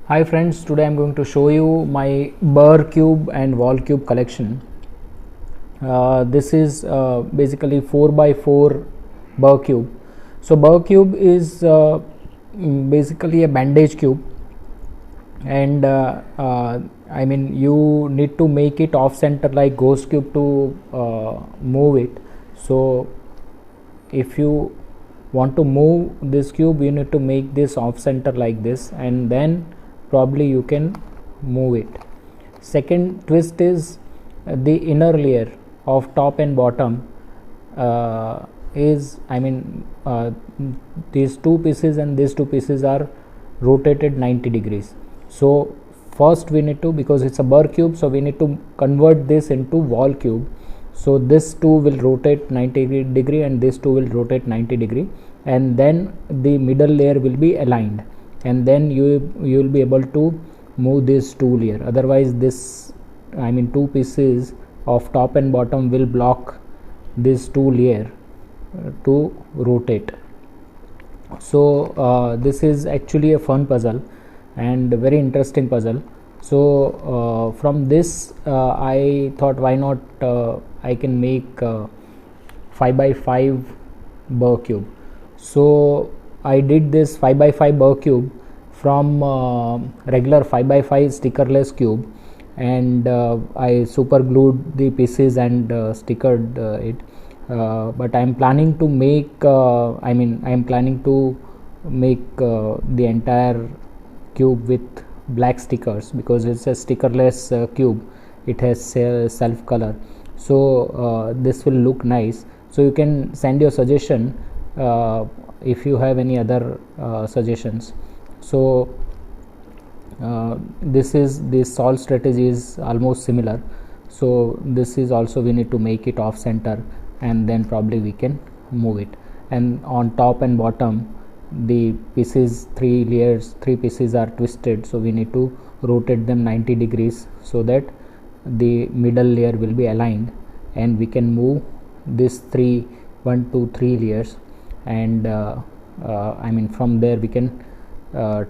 Hi friends, today I am going to show you my Burr cube and wall cube collection. This is basically 4x4 Burr cube. So Burr cube is basically a bandage cube, and I mean you need to make it off center like ghost cube to move it. So if you want to move this cube, you need to make this off center like this, and then probably you can move it. Second twist is the inner layer of top and bottom is these two pieces and these two pieces are rotated 90 degrees. So first we need to, because it's a Burr cube, so we need to convert this into wall cube. So this two will rotate 90 degree and this two will rotate 90 degree, and then the middle layer will be aligned, and then you will be able to move this two layer. Otherwise this two pieces of top and bottom will block this two layer to rotate. So this is actually a fun puzzle and a very interesting puzzle. So from this I thought, why not I can make 5x5 Burr cube. So I did this 5x5 Burr cube from regular 5x5 stickerless cube, and I super glued the pieces and stickered it. But I am planning to make I am planning to make the entire cube with black stickers, because it's a stickerless cube. It has self color, so this will look nice. So you can send your suggestion if you have any other suggestions. So this solve strategy is almost similar. So this is also, we need to make it off center, and then probably we can move it. And on top and bottom, the pieces, three pieces are twisted, so we need to rotate them 90 degrees so that the middle layer will be aligned, and we can move this 1 2 3 layers, and from there we can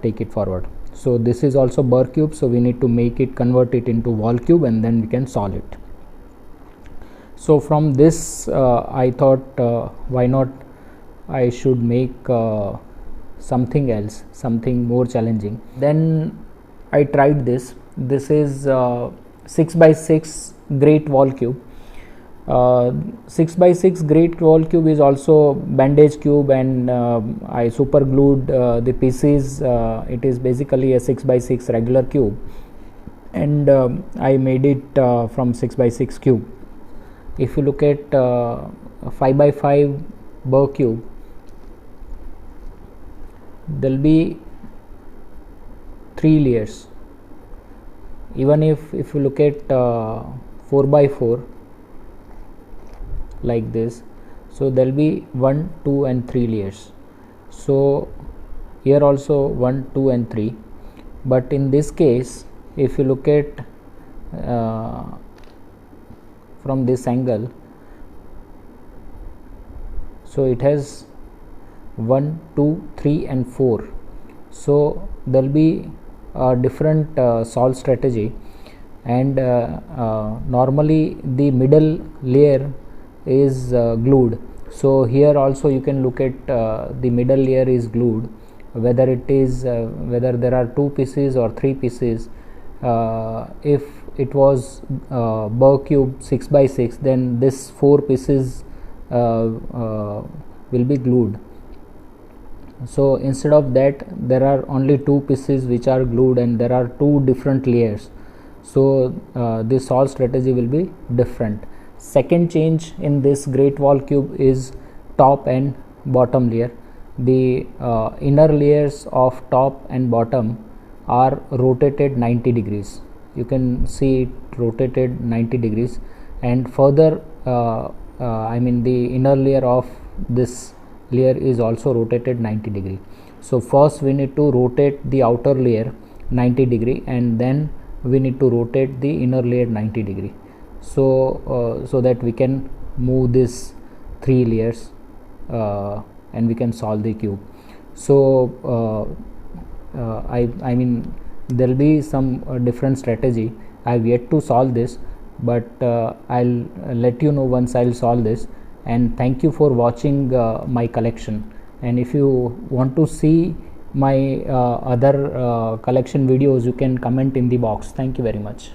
take it forward. So this is also Burr cube, so we need to convert it into wall cube, and then we can solve it. So from this I thought, why not I should make something else, something more challenging. Then I tried this. This is 6x6 great wall cube. 6x6 great wall cube is also bandage cube, and I super glued the pieces. It is basically a 6x6 regular cube, and I made it from 6x6 cube. If you look at 5x5 Burr cube, there will be 3 layers. Even if you look at 4x4 like this, so there will be 1 2 and 3 layers. So here also 1 2 and 3, but in this case, if you look at from this angle, so it has 1 2 3 and 4. So there will be a different solve strategy, and normally the middle layer is glued. So here also you can look at the middle layer is glued, whether there are 2 pieces or 3 pieces. If it was Burr cube 6x6, then this 4 pieces will be glued. So instead of that, there are only 2 pieces which are glued, and there are 2 different layers. So this solve strategy will be different. Second change in this great wall cube is top and bottom layer. The inner layers of top and bottom are rotated 90 degrees. You can see it rotated 90 degrees, and further the inner layer of this layer is also rotated 90 degree. So first we need to rotate the outer layer 90 degree, and then we need to rotate the inner layer 90 degree. So so that we can move this 3 layers and we can solve the cube. So there will be some different strategy. I have yet to solve this, but I'll let you know once I'll solve this. And thank you for watching my collection. And if you want to see my other collection videos, you can comment in the box. Thank you very much.